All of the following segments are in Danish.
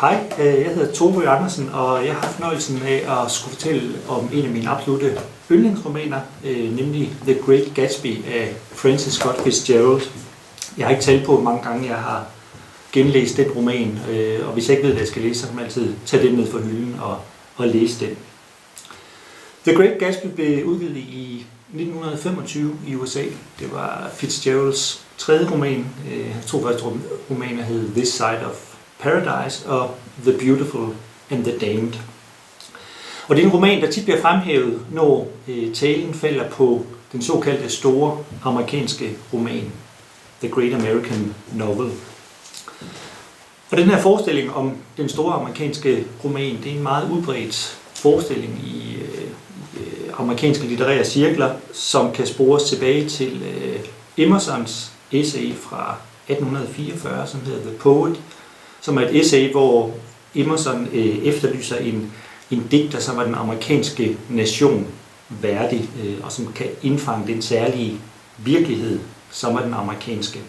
Hej, jeg hedder Tove Andersen, og jeg har fornøjelsen af at skulle fortælle om en af mine absolutte yndlingsromaner, nemlig The Great Gatsby af Francis Scott Fitzgerald. Jeg har ikke talt på, hvor mange gange jeg har genlæst den roman, og hvis jeg ikke ved, hvad jeg skal læse, så kan man altid tage den ned fra hylden og læse den. The Great Gatsby blev udgivet i 1925 i USA. Det var Fitzgeralds tredje roman. Hans to første romaner hed This Side of Paradise og The Beautiful and the Damned. Og det er en roman, der tit bliver fremhævet, når talen falder på den såkaldte store amerikanske roman, The Great American Novel. Og den her forestilling om den store amerikanske roman, det er en meget udbredt forestilling i amerikanske litterære cirkler, som kan spores tilbage til Emersons essay fra 1844, som hedder The Poet, som er et essay, hvor Emerson efterlyser en digter, som var den amerikanske nation værdig, og som kan indfange den særlige virkelighed, som er den amerikanske.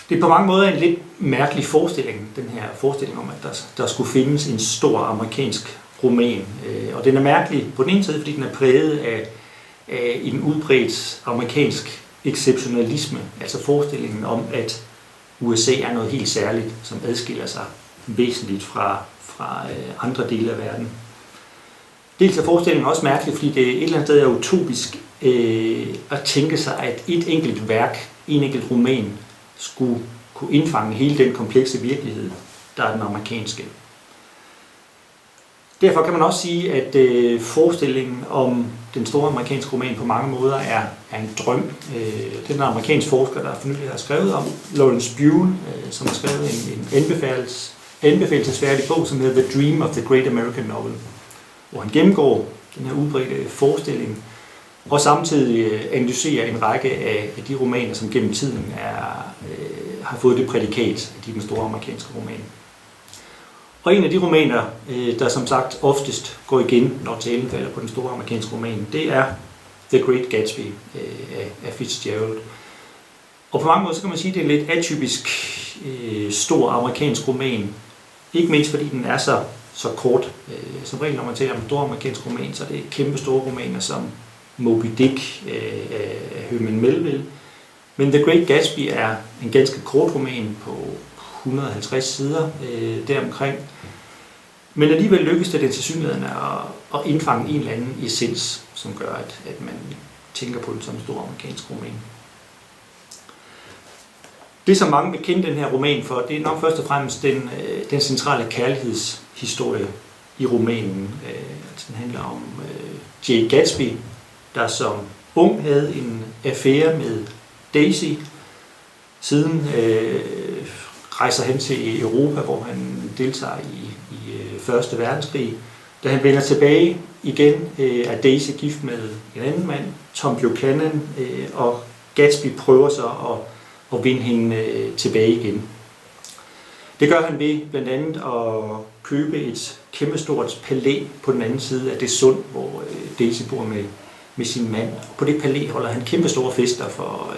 Det er på mange måder en lidt mærkelig forestilling, den her forestilling om, at der skulle findes en stor amerikansk roman. Og den er mærkelig på den ene side, fordi den er præget af en udbredt amerikansk exceptionalisme, altså forestillingen om, at USA er noget helt særligt, som adskiller sig væsentligt fra andre dele af verden. Dels er forestillingen også mærkelig, fordi det et eller andet sted er utopisk at tænke sig, at et enkelt værk, en enkelt roman, skulle kunne indfange hele den komplekse virkelighed, der er den amerikanske. Derfor kan man også sige, at forestillingen om den store amerikanske roman på mange måder er en drøm. Den amerikansk forsker, der for nylig har skrevet om, Lawrence Buell, som har skrevet en anbefalelsesværdig bog, som hedder The Dream of the Great American Novel, hvor han gennemgår den her udbredte forestilling, og samtidig analyserer en række af de romaner, som gennem tiden har fået det prædikat, at de er den store amerikanske roman. Og en af de romaner, der som sagt oftest går igen, når talen falder på den store amerikanske roman, det er The Great Gatsby af Fitzgerald. Og på mange måder så kan man sige, at det er en lidt atypisk stor amerikansk roman. Ikke mindst fordi den er så kort. Som regel når man taler om en stor amerikansk roman, så er det kæmpe store romaner som Moby Dick af Herman Melville. Men The Great Gatsby er en ganske kort roman på 150 sider deromkring. Men alligevel lykkes det den tilsyneladende at indfange en eller anden essens, som gør, at man tænker på den som en stor amerikansk roman. Det, som mange vil kende den her roman for, det er nok først og fremmest den centrale kærlighedshistorie i romanen. Den handler om Jay Gatsby, der som ung havde en affære med Daisy. Siden rejser han til Europa, hvor han deltager i 1. verdenskrig. Da han vender tilbage igen, er Daisy gift med en anden mand, Tom Buchanan, og Gatsby prøver så at vinde hende tilbage igen. Det gør han ved blandt andet at købe et kæmpestort palæ på den anden side af det sund, hvor Daisy bor med sin mand. På det palæ holder han kæmpestore fester for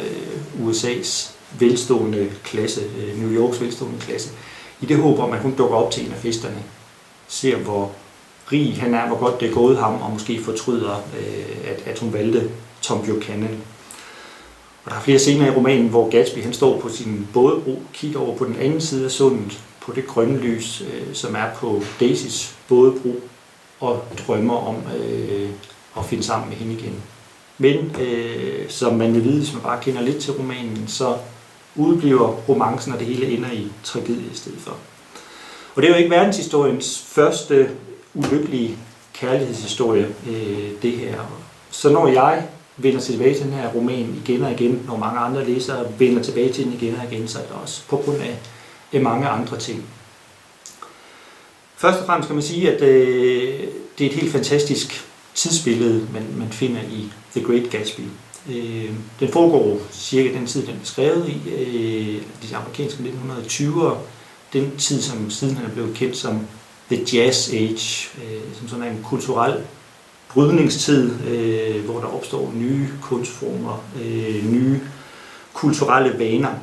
USA's velstående klasse, New Yorks velstående klasse, i det håb om, at hun dukker op til en af festerne, ser hvor rig han er, hvor godt det er gået ham, og måske fortryder, at hun valgte Tom Buchanan. Og der er flere scener i romanen, hvor Gatsby han står på sin bådebro, kigger over på den anden side af sundet, på det grønne lys, som er på Daisys bådebro, og drømmer om at finde sammen med hende igen. Men som man vil vide, hvis man bare kender lidt til romanen, så udbliver romancen, og det hele ender i tragedie i stedet for. Og det er jo ikke verdenshistoriens første ulykkelige kærlighedshistorie, det her. Så når jeg vender tilbage til den her roman igen og igen, når mange andre læsere vender tilbage til den igen og igen, så er det også på grund af mange andre ting. Først og fremmest kan man sige, at det er et helt fantastisk tidsbillede, man finder i The Great Gatsby. Den foregår cirka den tid, den er skrevet i, de amerikanske 1920'ere, den tid, som siden han er blevet kendt som The Jazz Age, som sådan en kulturel brydningstid, hvor der opstår nye kunstformer, nye kulturelle vaner.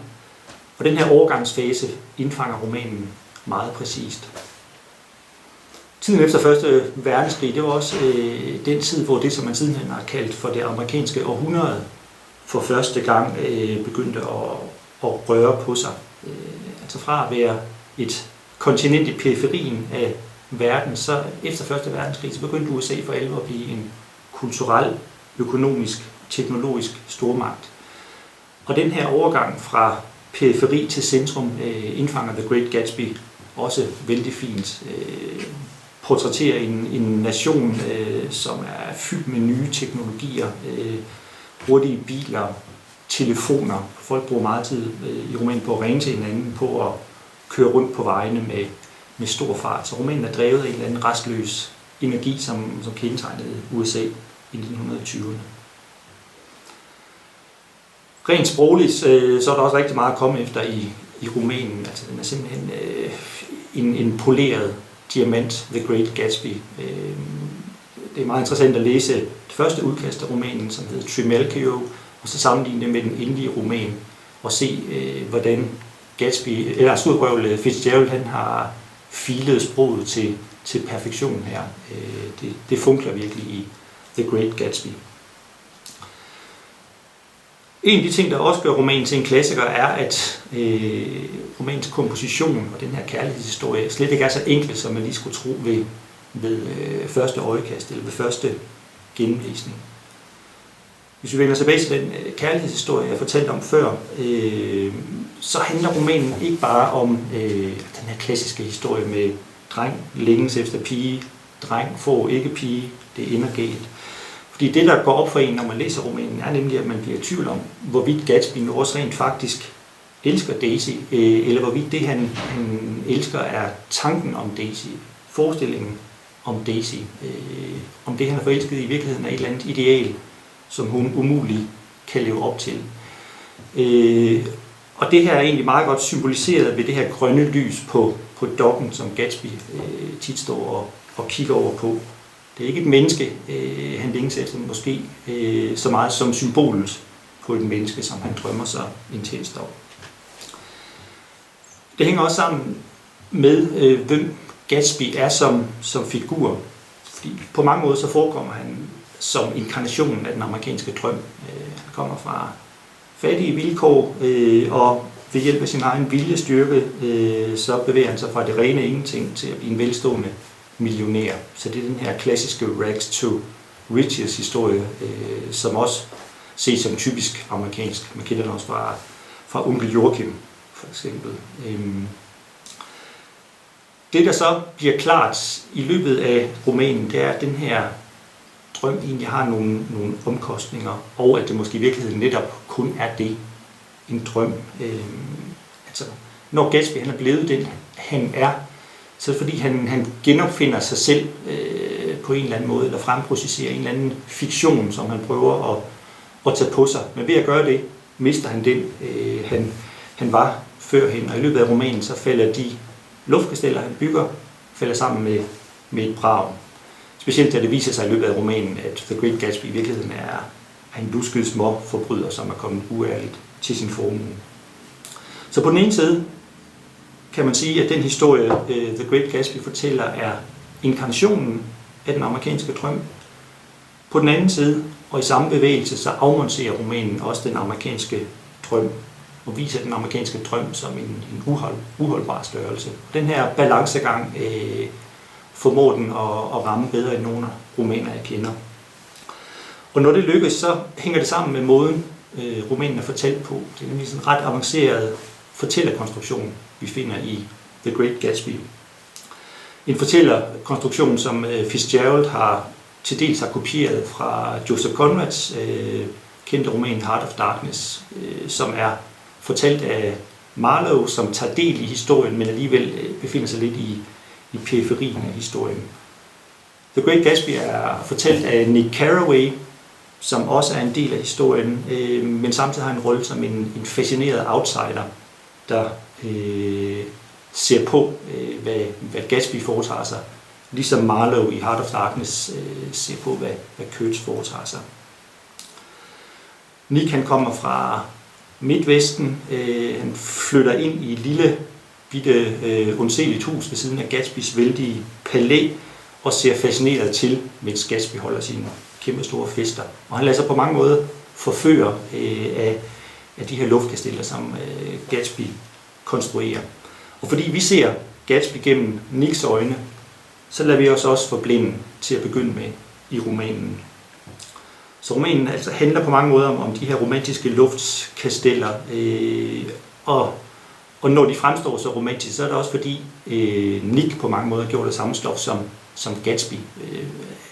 Og den her overgangsfase indfanger romanen meget præcist. Tiden efter Første Verdenskrig, det var også den tid, hvor det, som man sidenhen har kaldt for det amerikanske århundrede, for første gang begyndte at røre på sig. Altså fra at være et kontinent i periferien af verden, så efter Første Verdenskrig, så begyndte USA for alvor at blive en kulturel, økonomisk, teknologisk stormagt. Og den her overgang fra periferi til centrum indfanger The Great Gatsby også vældig fint. Portrætterer en nation, som er fyldt med nye teknologier, hurtige biler, telefoner. Folk bruger meget tid i romanen på at ringe til hinanden, på at køre rundt på vejene med stor fart. Så romanen er drevet af en eller anden restløs energi, som kendetegnede USA i 1920'erne. Rent sprogligt, så er der også rigtig meget at komme efter i romanen. Altså, den er simpelthen en poleret diamant, The Great Gatsby. Det er meget interessant at læse det første udkast af romanen, som hedder Trimalchio, og så sammenligne det med den endelige roman, og se, hvordan Fitzgerald han har filet sproget til perfektion her. Det funkler virkelig i The Great Gatsby. En af de ting, der også gør romanen til en klassiker, er, at romanens komposition og den her kærlighedshistorie slet ikke er så enkel, som man lige skulle tro ved første øjekast eller ved første gennemlæsning. Hvis vi vender tilbage til den kærlighedshistorie, jeg fortalte om før, så handler romanen ikke bare om den her klassiske historie med dreng længes efter pige, dreng får ikke pige, det ender galt. Fordi det, der går op for en, når man læser romanen, er nemlig, at man bliver i tvivl om, hvorvidt Gatsby nu også rent faktisk elsker Daisy, eller hvorvidt det, han elsker, er tanken om Daisy, forestillingen om Daisy, om det, han er forelsket i virkeligheden, er et eller andet ideal, som hun umuligt kan leve op til. Og det her er egentlig meget godt symboliseret ved det her grønne lys på dokken, som Gatsby tit står og kigger over på. Det er ikke et menneske, han længes efter, måske så meget som symbolet på et menneske, som han drømmer sig intenst om. Det hænger også sammen med, hvem Gatsby er som figur. Fordi på mange måder så forekommer han som inkarnationen af den amerikanske drøm. Han kommer fra fattige vilkår, og ved hjælp af sin egen viljestyrke, så bevæger han sig fra det rene ingenting til at blive en velstående millionær. Så det er den her klassiske rags to riches historie, som også ses som typisk amerikansk. Man kender den også fra Onkel Joachim, for eksempel. Det, der så bliver klart i løbet af romanen, det er, at den her drøm egentlig har nogle omkostninger, og at det måske i virkeligheden netop kun er det, en drøm. Altså, når Gatsby han er blevet den, han er, så er det fordi, han genopfinder sig selv på en eller anden måde, eller fremprocesserer en eller anden fiktion, som han prøver at tage på sig. Men ved at gøre det, mister han den, han var førhen. Og i løbet af romanen, så falder de luftkasteller, han bygger, falder sammen med et brag. Specielt da det viser sig i løbet af romanen, at The Great Gatsby i virkeligheden er en lusket småforbryder, som er kommet uærligt til sin formue. Så på den ene side kan man sige, at den historie, The Great Gatsby fortæller, er inkarnationen af den amerikanske drøm. På den anden side, og i samme bevægelse, så afmonterer romanen også den amerikanske drøm, og viser den amerikanske drøm som en uholdbar størrelse. Den her balancegang formår den at ramme bedre end nogle romaner, jeg kender. Og når det lykkes, så hænger det sammen med måden, romanen er fortalt på. Det er nemlig sådan en ret avanceret fortællerkonstruktion, vi finder i The Great Gatsby. En fortællerkonstruktion, som Fitzgerald til dels har kopieret fra Joseph Conrads kendte roman Heart of Darkness, som er fortalt af Marlowe, som tager del i historien, men alligevel befinder sig lidt i periferien af historien. The Great Gatsby er fortalt af Nick Carraway, som også er en del af historien, men samtidig har en rolle som en fascineret outsider, der ser på, hvad Gatsby foretager sig, ligesom Marlowe i Heart of Darkness ser på, hvad Kurtz foretager sig. Nick han kommer fra Midtvesten, han flytter ind i et lille bitte undseligt hus ved siden af Gatsbys vældige palæ og ser fascineret til, mens Gatsby holder sine kæmpe store fester. Og han lader sig på mange måder forføre af de her luftkasteller, som Gatsby konstruerer. Og fordi vi ser Gatsby gennem Nicks øjne, så lader vi os også forblinde til at begynde med i romanen. Så romanen altså handler på mange måder om de her romantiske luftkasteller, og når de fremstår så romantisk, så er det også fordi Nick på mange måder gjorde det samme stof som Gatsby.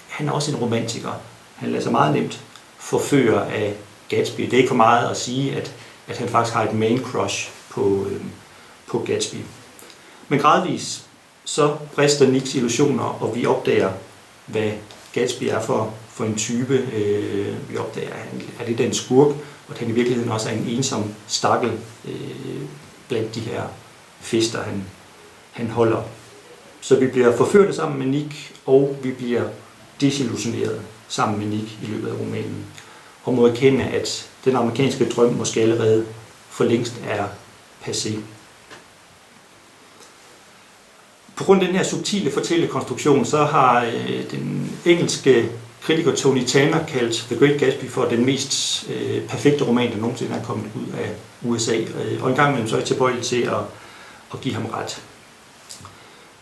Han er også en romantiker. Han lader sig meget nemt forføre af Gatsby. Det er ikke for meget at sige, at han faktisk har et main crush på Gatsby. Men gradvis så brister Nicks illusioner, og vi opdager, hvad Gatsby er for en type. Vi opdager, at han er lidt af en skurk, og at han i virkeligheden også er en ensom stakkel blandt de her fester, han holder. Så vi bliver forført sammen med Nick, og vi bliver desillusioneret sammen med Nick i løbet af romanen, og må erkende, at den amerikanske drøm måske allerede for længst er passé. På grund af den her subtile fortællekonstruktion, så har den engelske kritiker Tony Tanner kaldt The Great Gatsby for den mest perfekte roman, der nogensinde er kommet ud af USA. Og en gang imellem så er jeg tilbøjelig til at give ham ret.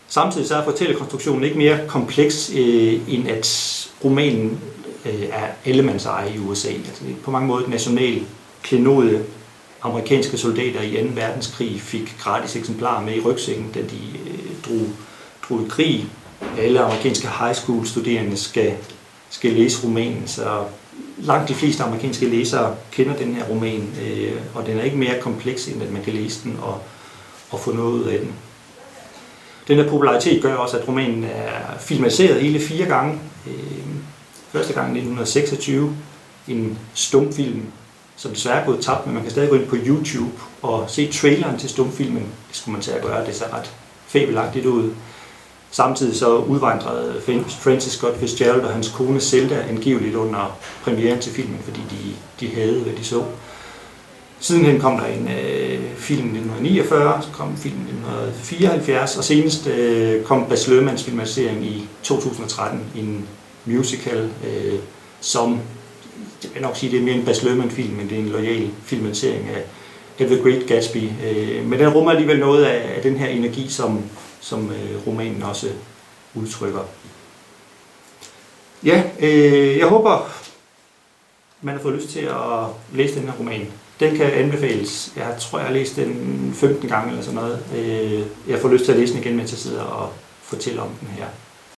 Samtidig så er fortællekonstruktionen ikke mere kompleks, end at romanen er allemandseje i USA. Altså, på mange måder et national klenode. Amerikanske soldater i 2. verdenskrig fik gratis eksemplarer med i rygsækken, da de drog i krig. Alle amerikanske high school studerende skal læse romanen, så langt de fleste amerikanske læsere kender den her roman, og den er ikke mere kompleks, end at man kan læse den og få noget ud af den. Den her popularitet gør også, at romanen er filmatiseret hele 4 gange. Første gang i 1926, en stumfilm, som desværre er gået tabt, men man kan stadig gå ind på YouTube og se traileren til stumfilmen. Det skulle man til at gøre, det ser ret fabelagtigt ud. Samtidig så udvandrede Francis Scott Fitzgerald og hans kone Zelda angiveligt under premieren til filmen, fordi de havde, hvad de så. Sidenhen kom der en film i 1949, så kom filmen i 1974, og senest kom Baz Luhrmanns filmatisering i 2013, en musical, som, jeg vil nok sige, det er mere en Baz Luhrmann-film, men det er en loyal filmatisering af The Great Gatsby. Men den rummer alligevel noget af den her energi, som romanen også udtrykker. Ja, jeg håber, man har fået lyst til at læse den her roman. Den kan anbefales. Jeg tror, jeg har læst den 15 gange eller sådan noget. Jeg får lyst til at læse den igen, mens jeg sidder og fortæller om den her.